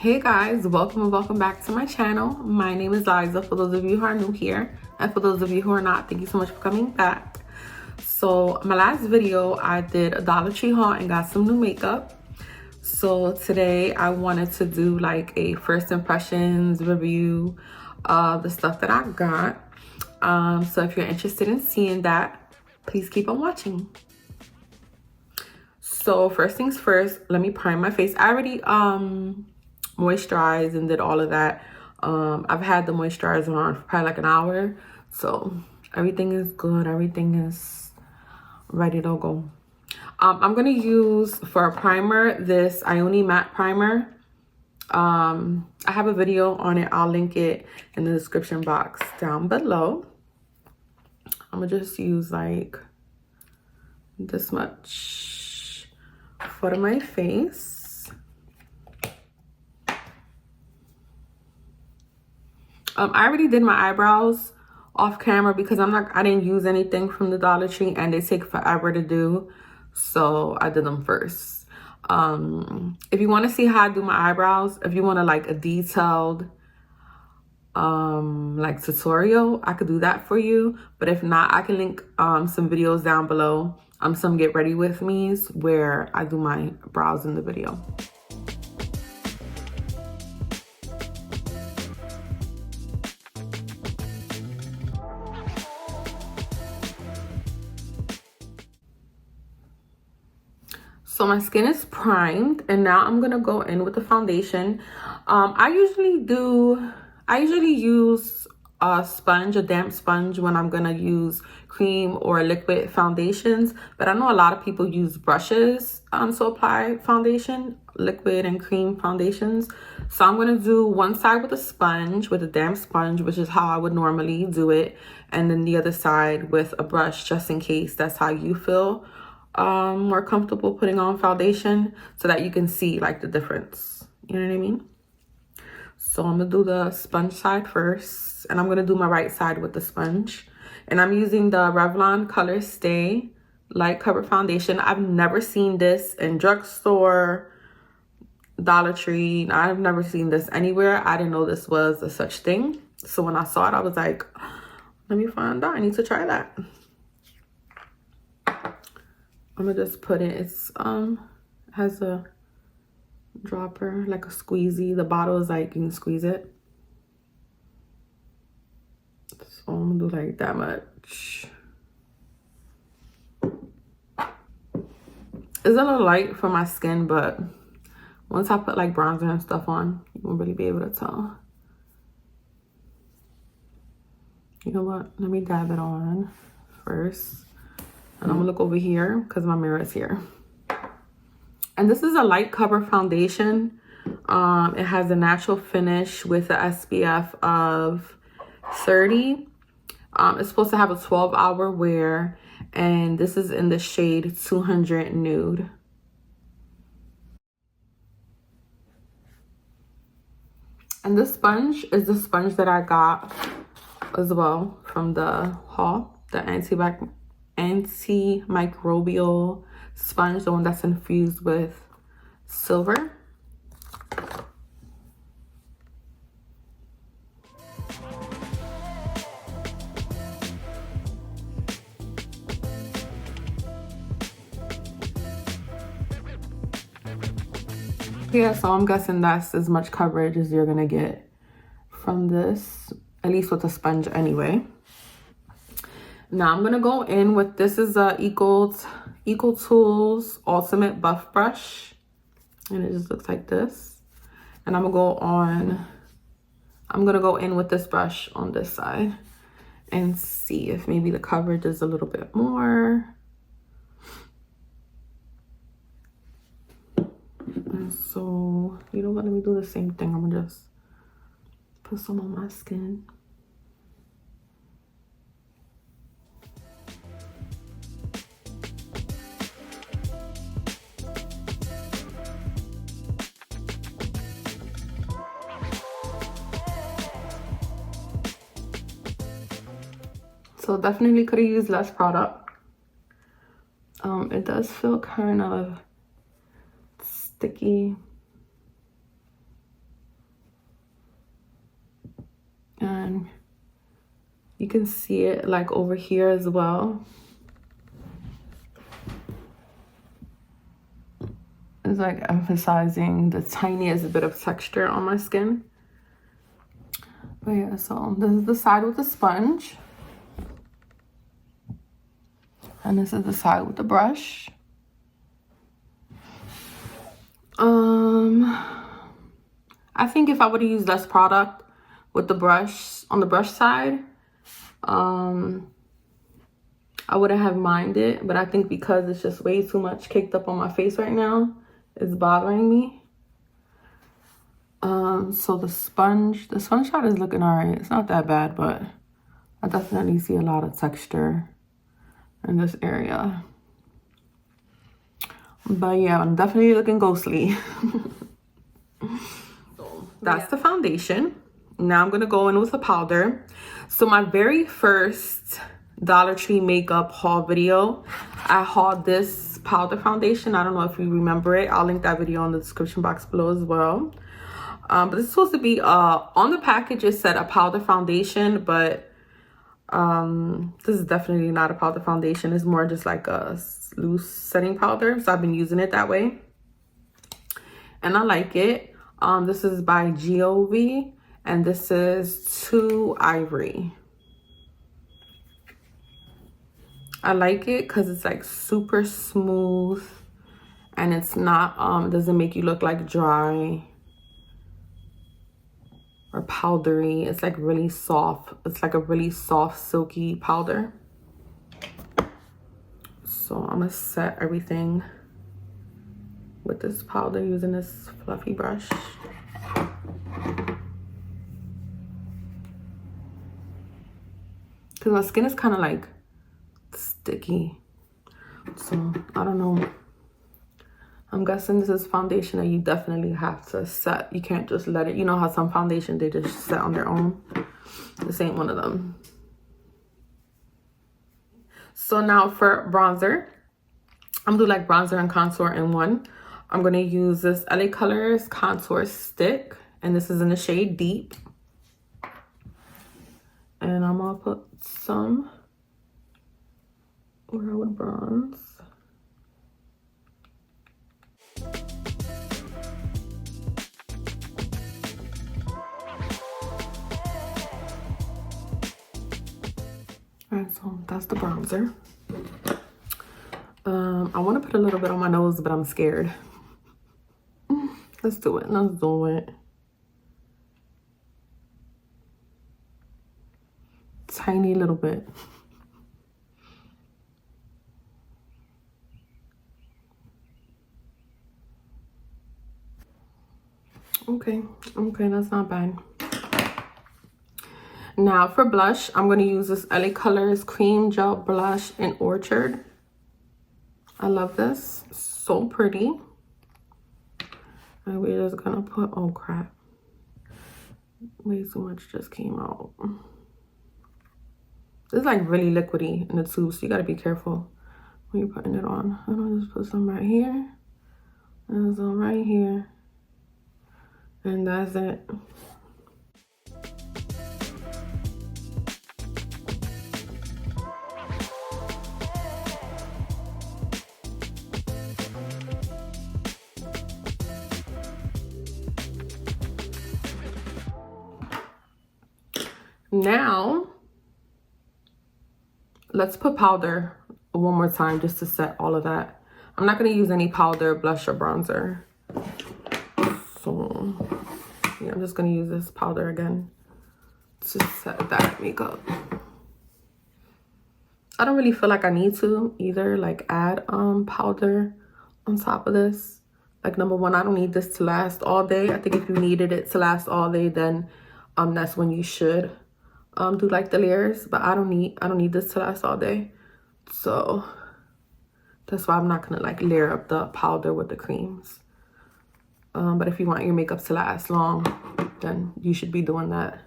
Hey guys, welcome and welcome back to my channel. My name is Liza, for those of you who are new here, and for those of you who are not, thank you so much for coming back. So my last video, I did a Dollar Tree haul and got some new makeup. So today I wanted to do like a first impressions review of the stuff that I got. So if you're interested in seeing that, please keep on watching. So first things first, let me prime my face. I already moisturized and did all of that. I've had the moisturizer on for probably like an hour, so everything is good. Everything is ready to go. I'm gonna use for a primer this Ioni matte primer. I have a video on it. I'll link it in the description box down below. I'm gonna just use like this much for my face. I already did my eyebrows off camera because I didn't use anything from the Dollar Tree and they take forever to do. So I did them first. If you want to see how I do my eyebrows, if you want to like a detailed like tutorial, I could do that for you. But if not, I can link some videos down below. Some get ready with me's where I do my brows in the video. So my skin is primed and now I'm gonna go in with the foundation. I usually use a sponge, a damp sponge, when I'm gonna use cream or liquid foundations, but I know a lot of people use brushes to apply foundation, liquid and cream foundations. So I'm gonna do one side with a sponge, with a damp sponge, which is how I would normally do it, and then the other side with a brush, just in case that's how you feel more comfortable putting on foundation, so that you can see like the difference. You know what I mean? So I'm gonna do the sponge side first, and I'm gonna do my right side with the sponge. And I'm using the Revlon Color Stay Light Cover Foundation. I've never seen this in drugstore, Dollar Tree. I've never seen this anywhere. I didn't know this was a such thing. So when I saw it, I was like, let me find out. I need to try that. I'm gonna just put it. It's has a dropper, like a squeezy. The bottle is like you can squeeze it. So I'm gonna do like that much. It's a little light for my skin, but once I put like bronzer and stuff on, you won't really be able to tell. You know what? Let me dab it on first. And I'm gonna look over here because my mirror is here. And this is a light cover foundation. It has a natural finish with an SPF of 30. It's supposed to have a 12-hour wear, and this is in the shade 200 Nude. And this sponge is the sponge that I got as well from the haul, the antimicrobial sponge, the one that's infused with silver. Yeah, so I'm guessing that's as much coverage as you're gonna get from this, at least with the sponge anyway. Now I'm gonna go in with, this is a Eco Tools Ultimate Buff Brush, and it just looks like this. And I'm gonna go in with this brush on this side and see if maybe the coverage is a little bit more. And so, you know what, let me do the same thing. I'm gonna just put some on my skin. So definitely could have used less product. It does feel kind of sticky. And you can see it like over here as well. It's like emphasizing the tiniest bit of texture on my skin. But yeah, so this is the side with the sponge. And this is the side with the brush. I think if I would have used less product with the brush, on the brush side, I wouldn't have minded. But I think because it's just way too much caked up on my face right now, it's bothering me. So the sponge shot is looking all right. It's not that bad, but I definitely see a lot of texture in this area. But yeah, I'm definitely looking ghostly. So that's the foundation. Now I'm gonna go in with a powder. So my very first Dollar Tree makeup haul video, I hauled this powder foundation. I don't know if you remember it. I'll link that video in the description box below as well. But this is supposed to be on the package it said a powder foundation, but this is definitely not a powder foundation. It's more just like a loose setting powder, so I've been using it that way and I like it. This is by GOV and this is 2 Ivory. I like it because it's like super smooth and it's not doesn't make you look like dry or powdery. It's like really soft. It's like a really soft silky powder. So I'm gonna set everything with this powder using this fluffy brush. Because my skin is kind of like sticky. So I don't know. I'm guessing this is foundation that you definitely have to set. You can't just let it, you know how some foundation they just set on their own. This ain't one of them. So now for bronzer, I'm gonna do like bronzer and contour in one. I'm gonna use this LA Colors contour stick, and this is in the shade Deep. And I'm gonna put some where I would bronze. Alright, so that's the bronzer. I want to put a little bit on my nose, but I'm scared. Let's do it. Let's do it. Tiny little bit. Okay, that's not bad. Now for blush, I'm going to use this LA Colors Cream Gel Blush in Orchard. I love this. So pretty. And we're just going to put, oh crap. Way too much just came out. This is like really liquidy in the tube, so you got to be careful when you're putting it on. I'm going to just put some right here. And some right here. And that's it. Now, let's put powder one more time just to set all of that. I'm not going to use any powder, blush, or bronzer. So, yeah, I'm just going to use this powder again to set that makeup. I don't really feel like I need to either, like, add powder on top of this. Like, number one, I don't need this to last all day. I think if you needed it to last all day, then that's when you should do like the layers, but I don't need this to last all day, so that's why I'm not gonna like layer up the powder with the creams. But if you want your makeup to last long, then you should be doing that.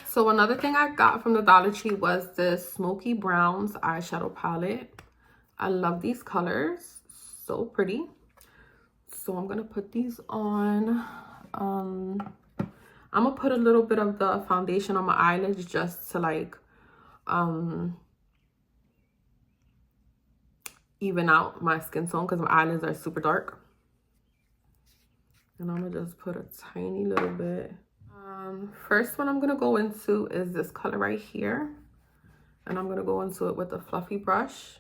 So another thing I got from the Dollar Tree was this Smoky Browns eyeshadow palette. I love these colors, so pretty. So I'm gonna put these on. I'm gonna put a little bit of the foundation on my eyelids just to like even out my skin tone because my eyelids are super dark. And I'm gonna just put a tiny little bit. First one I'm gonna go into is this color right here. And I'm gonna go into it with a fluffy brush.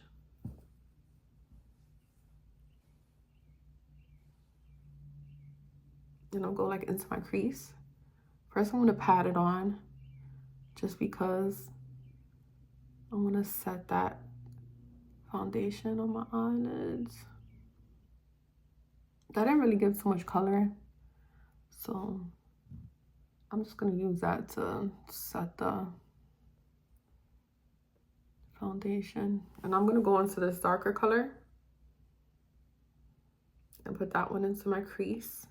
And I'll go like into my crease. First I'm gonna pat it on just because I wanna set that foundation on my eyelids. That didn't really give too much color, so I'm just gonna use that to set the foundation. And I'm gonna go into this darker color and put that one into my crease.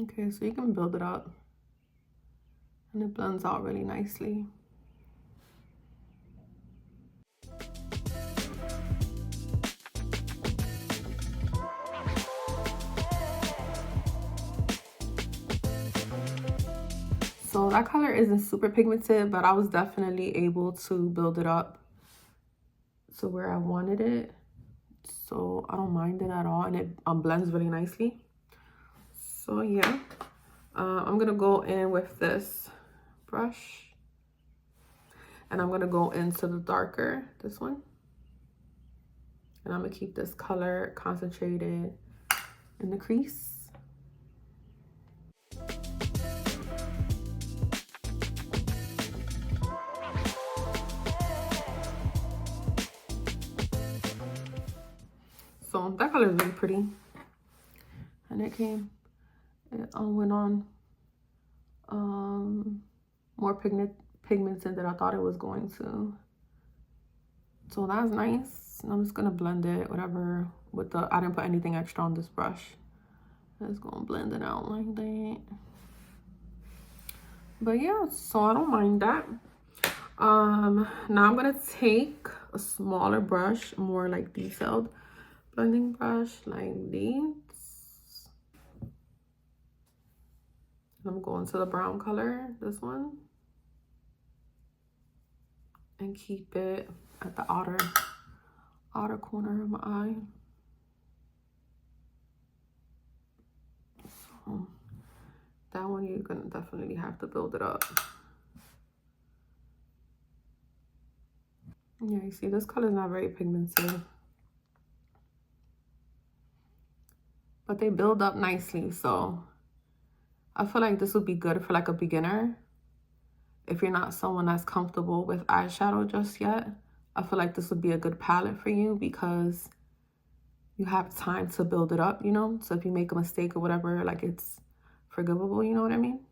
Okay, so you can build it up and it blends out really nicely. So that color isn't super pigmented, but I was definitely able to build it up to where I wanted it. So I don't mind it at all, and it blends really nicely. So yeah, I'm gonna go in with this brush and I'm gonna go into the darker, this one. And I'm gonna keep this color concentrated in the crease. So that color is really pretty. And it went on more pigmented than I thought it was going to. So that's nice. And I'm just gonna blend it, whatever, with the, I didn't put anything extra on this brush. Just gonna blend it out like that. But yeah, so I don't mind that. Now I'm gonna take a smaller brush, more like detailed blending brush like this. I'm going to the brown color, this one, and keep it at the outer corner of my eye. So that one you're gonna definitely have to build it up. Yeah, you see this color is not very pigmented, but they build up nicely. So I feel like this would be good for like a beginner. If you're not someone that's comfortable with eyeshadow just yet, I feel like this would be a good palette for you because you have time to build it up, you know? So if you make a mistake or whatever, like it's forgivable, you know what I mean?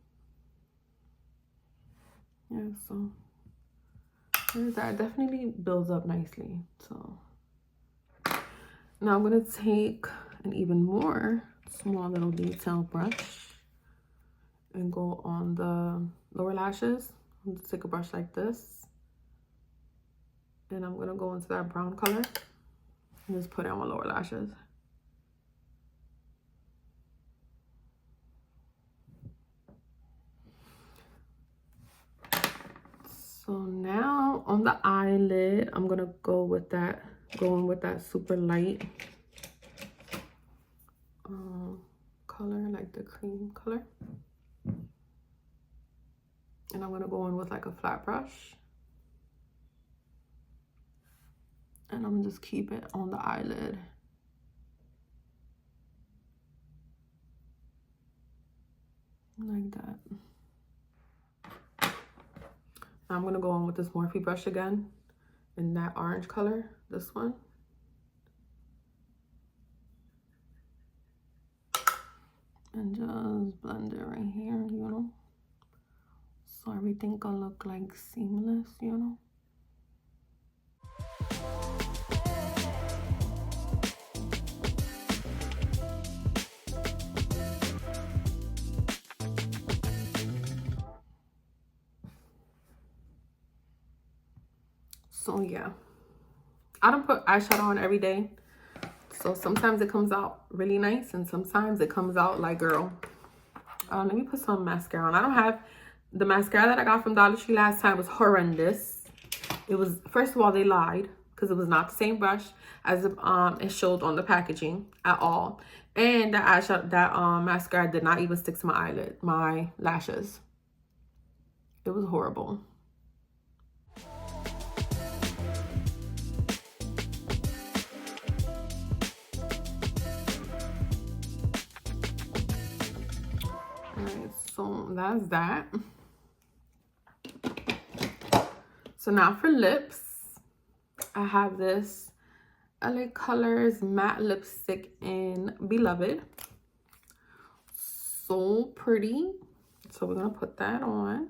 Yeah, so that definitely builds up nicely. So now I'm gonna take an even more small little detail brush and go on the lower lashes. I'm gonna take a brush like this, and I'm gonna go into that brown color and just put it on my lower lashes. So now on the eyelid, I'm gonna go with that, super light color, like the cream color. And I'm gonna go in with like a flat brush. And I'm gonna just keep it on the eyelid. Like that. Now I'm gonna go in with this Morphe brush again in that orange color, this one. And just blend it right here, you know? So everything can look like seamless, you know? So yeah, I don't put eyeshadow on every day, so sometimes it comes out really nice and sometimes it comes out like, girl. Let me put some mascara on. I don't have the mascara that I got from Dollar Tree last time. Was horrendous. It was, first of all, they lied because it was not the same brush as it showed on the packaging at all, and the eyeshadow, that mascara did not even stick to my lashes. It was horrible. Alright, so that's that. So now for lips, I have this LA Colors matte lipstick in Beloved. So pretty. So we're gonna put that on.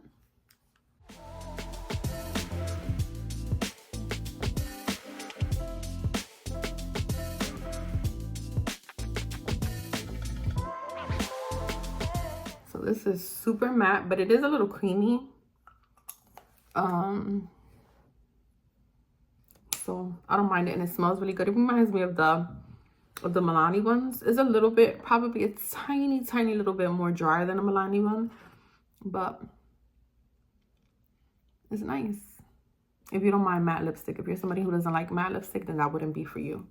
So this is super matte, but it is a little creamy. So I don't mind it, and it smells really good. It reminds me of the Milani ones. It's a little bit, probably a tiny little bit more dry than a Milani one, but it's nice. If you don't mind matte lipstick, if you're somebody who doesn't like matte lipstick, then that wouldn't be for you,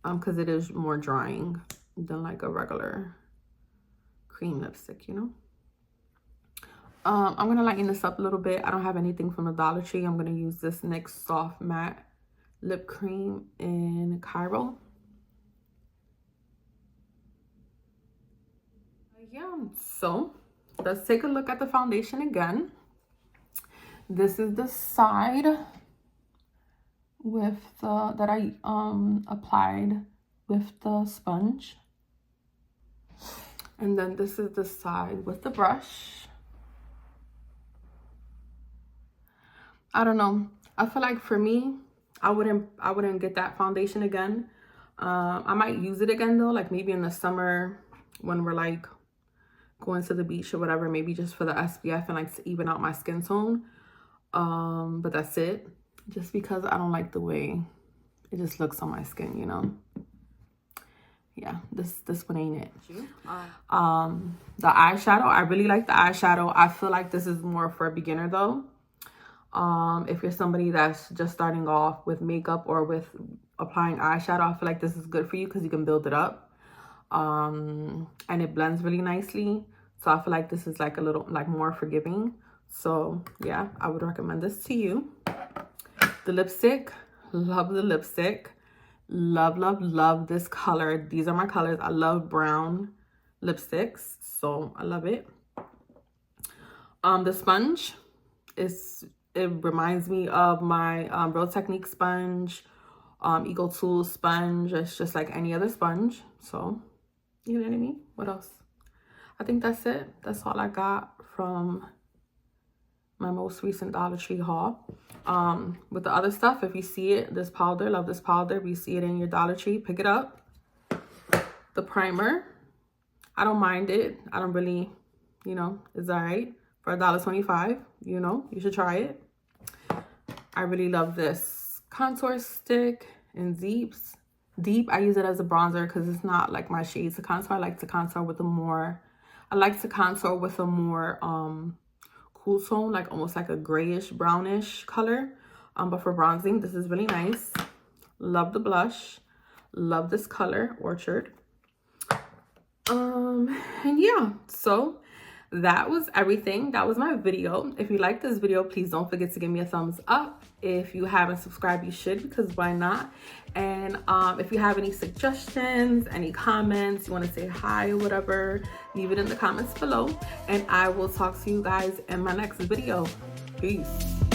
because it is more drying than like a regular cream lipstick, you know. I'm gonna lighten this up a little bit. I don't have anything from the Dollar Tree. I'm gonna use this NYX Soft Matte Lip Cream in Cairo. Yeah, so let's take a look at the foundation again. This is the side with the that I applied with the sponge, and then this is the side with the brush. I don't know. I feel like for me, I wouldn't get that foundation again. I might use it again though, like maybe in the summer when we're like going to the beach or whatever, maybe just for the SPF and like to even out my skin tone. But that's it. Just because I don't like the way it just looks on my skin, you know. Yeah, this one ain't it. The eyeshadow, I really like the eyeshadow. I feel like this is more for a beginner though. If you're somebody that's just starting off with makeup or with applying eyeshadow, I feel like this is good for you because you can build it up. And it blends really nicely. So I feel like this is like a little like more forgiving. So yeah, I would recommend this to you. The lipstick, love the lipstick. Love this color. These are my colors. I love brown lipsticks, so I love it. The sponge it reminds me of my Real Technique sponge, Eco Tools sponge. It's just like any other sponge. So, you know what I mean? What else? I think that's it. That's all I got from my most recent Dollar Tree haul. With the other stuff, if you see it, this powder, love this powder. If you see it in your Dollar Tree, pick it up. The primer, I don't mind it. I don't really, you know, it's all right. For $1.25, you know, you should try it. I really love this contour stick in Deep. I use it as a bronzer because it's not like my shades to contour. I like to contour with a more cool tone, like almost like a grayish brownish color. But for bronzing, this is really nice. Love the blush. Love this color, Orchard. And yeah, so that was everything. That was my video. If you like this video, please don't forget to give me a thumbs up. If you haven't subscribed, you should, because why not? And if you have any suggestions, any comments, you want to say hi or whatever, leave it in the comments below, and I will talk to you guys in my next video. Peace.